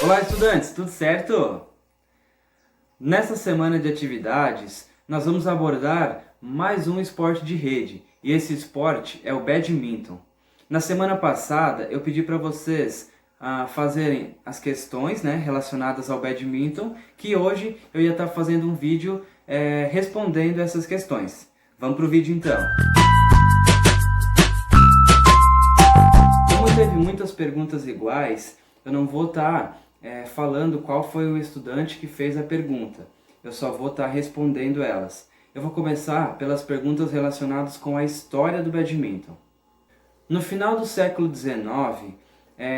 Olá, estudantes, tudo certo? Nessa semana de atividades, nós vamos abordar mais um esporte de rede, e esse esporte é o badminton. Na semana passada, eu pedi para vocês fazerem as questões, relacionadas ao badminton, que hoje eu ia estar fazendo um vídeo respondendo essas questões. Vamos para o vídeo então. Como teve muitas perguntas iguais, eu não vou estar falando qual foi o estudante que fez a pergunta. Eu só vou estar respondendo elas. Eu vou começar pelas perguntas relacionadas com a história do badminton. No final do século XIX,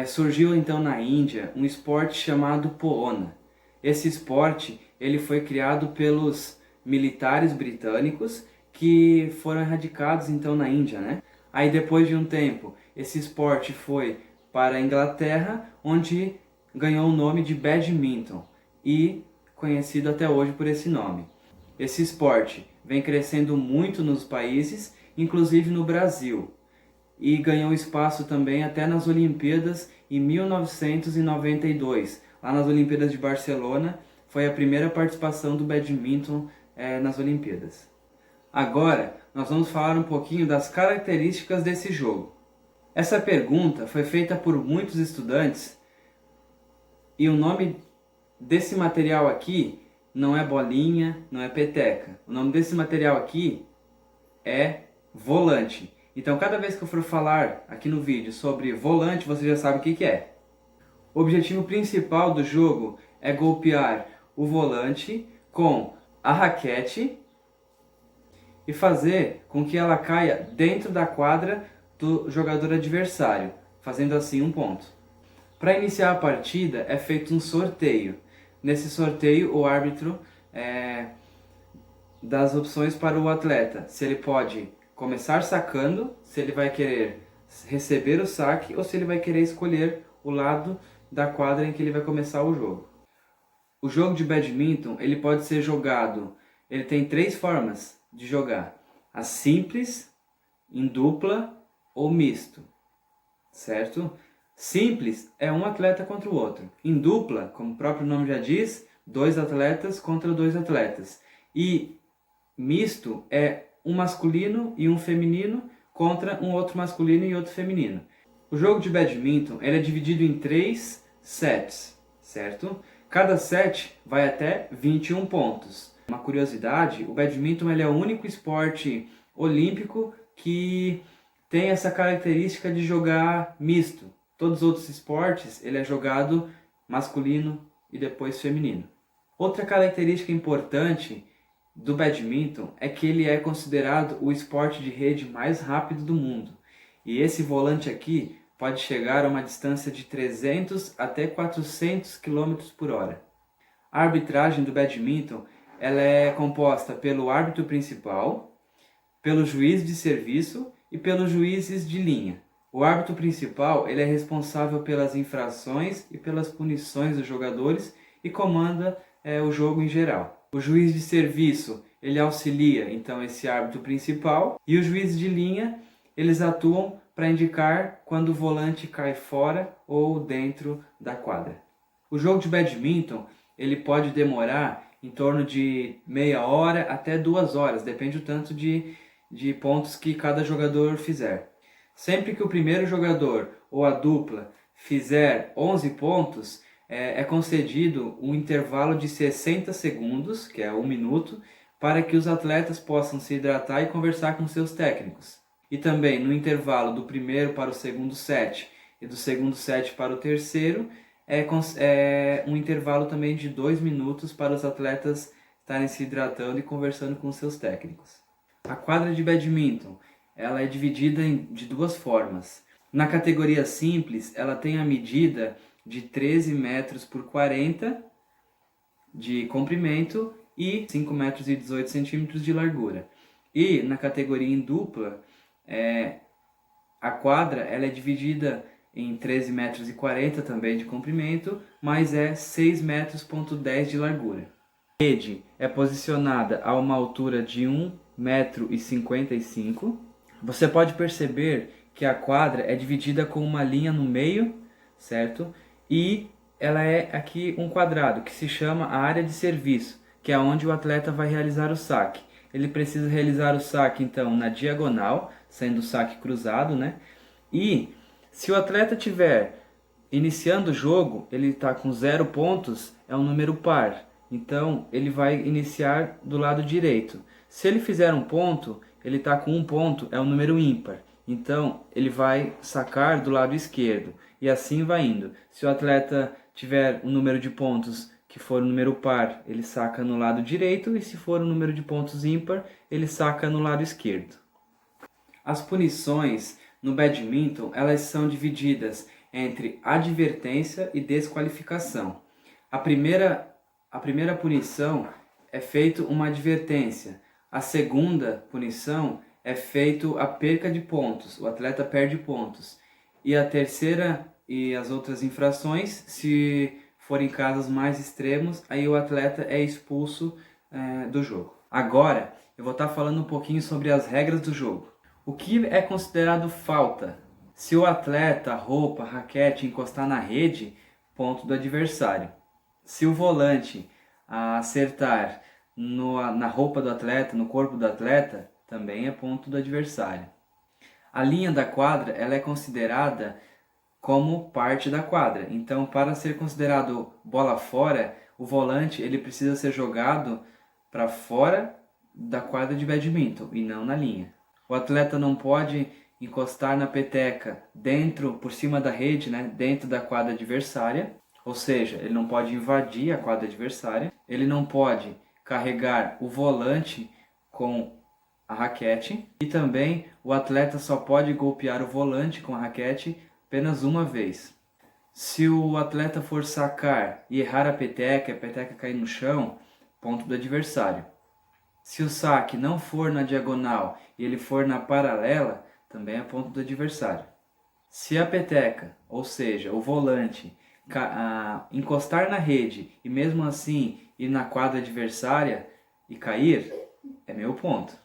surgiu então na Índia um esporte chamado Poona. Esse esporte ele foi criado pelos militares britânicos que foram erradicados então na Índia, né? Aí depois de um tempo, esse esporte foi para a Inglaterra, onde ganhou o nome de badminton e conhecido até hoje por esse nome. Esse esporte vem crescendo muito nos países, inclusive no Brasil, e ganhou espaço também até nas Olimpíadas em 1992. Lá nas Olimpíadas de Barcelona foi a primeira participação do badminton nas Olimpíadas. Agora nós vamos falar um pouquinho das características desse jogo. Essa pergunta foi feita por muitos estudantes e o nome desse material aqui não é bolinha, não é peteca. O nome desse material aqui é volante. Então cada vez que eu for falar aqui no vídeo sobre volante, você já sabe o que é. O objetivo principal do jogo é golpear o volante com a raquete e fazer com que ela caia dentro da quadra do jogador adversário, fazendo assim um ponto. Para iniciar a partida é feito um sorteio. Nesse sorteio o árbitro dá as opções para o atleta, se ele pode começar sacando, se ele vai querer receber o saque ou se ele vai querer escolher o lado da quadra em que ele vai começar o jogo. O jogo de badminton ele pode ser jogado, ele tem 3 formas de jogar: a simples, em dupla ou misto, certo? Simples é um atleta contra o outro. Em dupla, como o próprio nome já diz, 2 atletas contra 2 atletas. E misto é um masculino e um feminino contra um outro masculino e outro feminino. O jogo de badminton ele é dividido em 3 sets, certo? Cada set vai até 21 pontos. Uma curiosidade, o badminton ele é o único esporte olímpico que tem essa característica de jogar misto. Todos os outros esportes ele é jogado masculino e depois feminino. Outra característica importante do badminton é que ele é considerado o esporte de rede mais rápido do mundo. E esse volante aqui pode chegar a uma distância de 300 até 400 km por hora. A arbitragem do badminton ela é composta pelo árbitro principal, pelo juiz de serviço e pelos juízes de linha. O árbitro principal ele é responsável pelas infrações e pelas punições dos jogadores e comanda o jogo em geral. O juiz de serviço ele auxilia então esse árbitro principal e os juízes de linha eles atuam para indicar quando o volante cai fora ou dentro da quadra. O jogo de badminton ele pode demorar em torno de meia hora até 2 horas, depende do tanto de pontos que cada jogador fizer. Sempre que o primeiro jogador ou a dupla fizer 11 pontos, é concedido um intervalo de 60 segundos, que é 1 minuto, para que os atletas possam se hidratar e conversar com seus técnicos. E também no intervalo do primeiro para o segundo set e do segundo set para o terceiro, é um intervalo também de 2 minutos para os atletas estarem se hidratando e conversando com seus técnicos. A quadra de badminton ela é dividida de 2 formas. Na categoria simples, ela tem a medida de 13 metros por 40 de comprimento e 5 metros e 18 centímetros de largura. E na categoria em dupla, a quadra ela é dividida em 13 metros e 40 também de comprimento, mas é 6 metros,10 de largura. A rede é posicionada a uma altura de 1,55 m. Você pode perceber que a quadra é dividida com uma linha no meio, certo? E ela é aqui um quadrado, que se chama a área de serviço, que é onde o atleta vai realizar o saque. Ele precisa realizar o saque, então, na diagonal, sendo o saque cruzado, né? E se o atleta tiver iniciando o jogo, ele está com 0 pontos, é um número par. Então, ele vai iniciar do lado direito. Se ele fizer um ponto, ele está com 1 ponto, é um número ímpar. Então, ele vai sacar do lado esquerdo. E assim vai indo. Se o atleta tiver um número de pontos que for um número par, ele saca no lado direito. E se for um número de pontos ímpar, ele saca no lado esquerdo. As punições no badminton, elas são divididas entre advertência e desqualificação. A primeira punição é feita uma advertência. A segunda punição é feita a perca de pontos. O atleta perde pontos. E a terceira e as outras infrações, se forem casos mais extremos, aí o atleta é expulso do jogo. Agora, eu vou estar falando um pouquinho sobre as regras do jogo. O que é considerado falta? Se o atleta, roupa, raquete encostar na rede, ponto do adversário. Se o volante acertar na roupa do atleta, no corpo do atleta, também é ponto do adversário. A linha da quadra, ela é considerada como parte da quadra. Então, para ser considerado bola fora, o volante ele precisa ser jogado para fora da quadra de badminton e não na linha. O atleta não pode encostar na peteca por cima da rede, né, dentro da quadra adversária. Ou seja, ele não pode invadir a quadra adversária. Ele não pode carregar o volante com a raquete. E também o atleta só pode golpear o volante com a raquete apenas uma vez. Se o atleta for sacar e errar a peteca cair no chão, ponto do adversário. Se o saque não for na diagonal e ele for na paralela, também é ponto do adversário. Se a peteca, ou seja, o volante, encostar na rede e mesmo assim ir na quadra adversária e cair, é meu ponto.